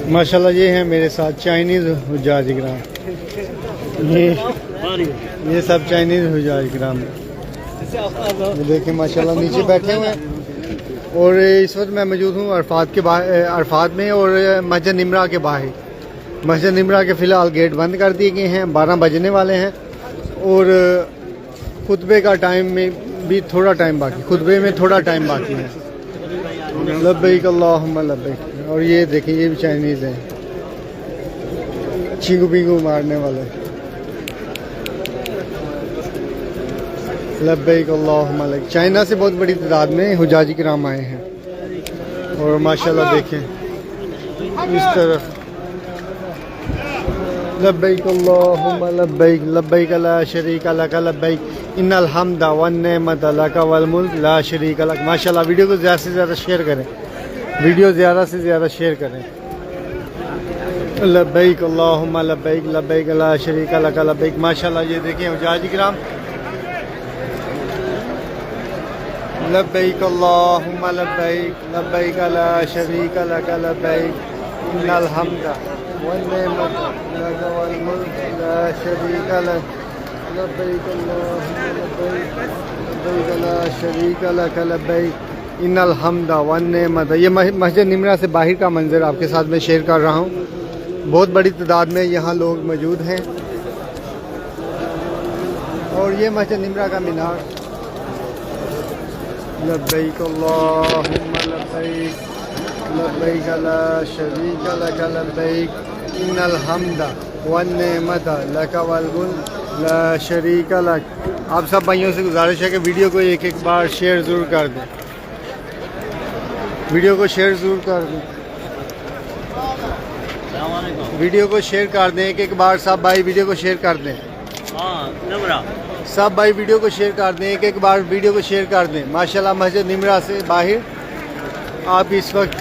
माशाल्लाह ये है मेरे साथ चाइनीज़ हुज्जाज इकराम। ये सब चाइनीज़ हुज्जाज इकराम है। ये देखें माशाल्लाह नीचे बैठे हुए हैं। और इस वक्त मैं मौजूद हूँ अरफात में और मस्जिद निमरा के बाहर। मस्जिद निमरा के फ़िलहाल गेट बंद कर दिए गए हैं, 12 बजने वाले हैं और खुतबे का टाइम में भी थोड़ा टाइम बाकी, खुतबे में थोड़ा टाइम बाकी है। लब्बैक अल्लाहुम्मा लब्बैक। और ये देखिए ये भी चाइनीज़ हैं, चींगू पिंगू मारने वाले। लब्बैक अल्लाहुम्मा लब्बैक। चाइना से बहुत बड़ी तादाद में हुज्जाज किराम आए हैं और माशाल्लाह देखें इस तरफ। लब्बैक अल्लाहुम्मा लब्बैक लब्बैक ला शरीक लक लब्बैक इन्नल हम्दा वन नेमत लक वल मुल्क ला शरीक लक। माशाल्लाह वीडियो को ज़्यादा से ज़्यादा शेयर करें, वीडियो ज़्यादा से ज़्यादा शेयर करें। लब्बैक अल्लाहुम्मा लब्बैक लब्बैक ला शरीक लक लब्बैक। माशाल्लाह ये देखें हुज्जाज किराम। लब्बैक अल्लाहुम्मा लब्बैक लब्बैक ला शरीक लक लब्बैक इन्नल हम्दा वन नेमत लक वल मुल्क ला शरीक लक लब्बैक अल्लाहुम्मा लब्बैक लब्बैक ला शरीक लक लब्बैक इन्नल हम्दा वन नेमत। ये मस्जिद निमरा से बाहर का मंजर आपके साथ में शेयर कर रहा हूँ। बहुत बड़ी तादाद में यहाँ लोग मौजूद हैं और ये मस्जिद निमरा का मीनार। लब्बैक अल्लाहुम्मा लब्बैक लब्बैक ला शरीक लक लब्बैक इन्नल हम्दा वन नेमत लक वल मुल्क ला शरीक लक। आप सब भाइयों से गुजारिश है कि वीडियो को एक एक बार शेयर ज़रूर कर दें, वीडियो को शेयर ज़रूर कर दें, वीडियो को शेयर कर दें एक एक बार। सब भाई वीडियो को शेयर कर दें, सब भाई वीडियो को शेयर कर दें एक एक बार, वीडियो को शेयर कर दें। माशाल्लाह मस्जिद निमरा से बाहर आप इस वक्त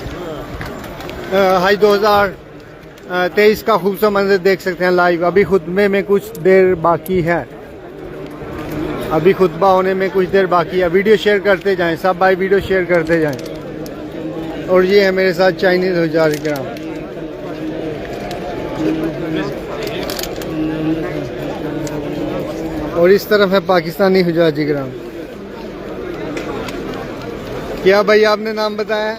हाई 2023 का खूबसूरत मंजर देख सकते हैं लाइव। अभी खुतबे में कुछ देर बाकी है, अभी खुतबा होने में कुछ देर बाकी है। वीडियो शेयर करते जाएं, सब भाई वीडियो शेयर करते जाएं। और ये है मेरे साथ चाइनीज़ हुज्जाज किराम। और इस तरफ है पाकिस्तानी हुज्जाज किराम। क्या भाई आपने नाम बताया?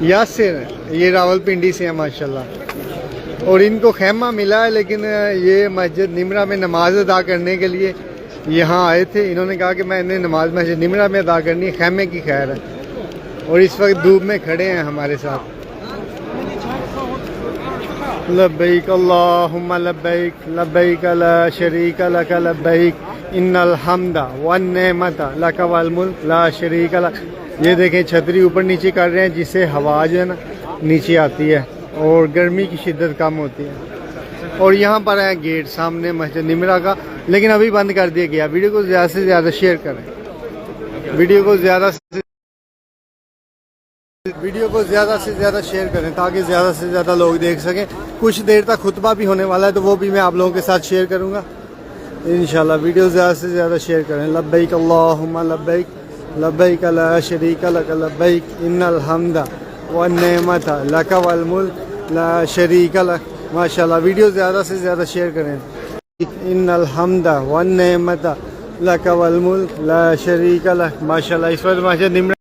यासिर। ये रावलपिंडी से है माशाल्लाह। और इनको खैमा मिला है, लेकिन ये मस्जिद निमरा में नमाज अदा करने के लिए यहाँ आए थे। इन्होंने कहा कि मैंने नमाज मस्जिद निमरा में अदा करनी है, खैमे की खैर है। और इस वक्त धूप में खड़े हैं हमारे साथ। लब्बैक अल्लाहुम्मा लब्बैक लब्बैक ला शरीक लक लब्बैक इन्नल हम्दा वन नेमत लक वल मुल्क ला शरीक लक। ये देखें छतरी ऊपर नीचे कर रहे हैं जिससे हवा जो है ना नीचे आती है और गर्मी की शिद्दत कम होती है। और यहाँ पर है गेट सामने मस्जिद निमरा का, लेकिन अभी बंद कर दिया गया। वीडियो को ज़्यादा से ज़्यादा शेयर करें, वीडियो को ज़्यादा से ज़्यादा शेयर करें ताकि ज़्यादा से ज़्यादा लोग देख सकें। कुछ देर तक खुतबा भी होने वाला है तो वो भी मैं आप लोगों के साथ शेयर करूँगा इंशाल्लाह। वीडियो ज़्यादा से ज़्यादा शेयर करें। लब्बैक अल्लाहुम्मा लब्बैक लब्बैक ला शरीक लक लब्बैक इन्नल हम्दा वन नेमत लक वल मुल्क ला शरीक लक। माशाल्लाह वीडियो ज़्यादा से ज़्यादा शेयर करें। इन्नल हम्दा वन नेमत लक वल मुल्क ला शरीक लक। माशाल्लाह इस वक्त मस्जिद निमरा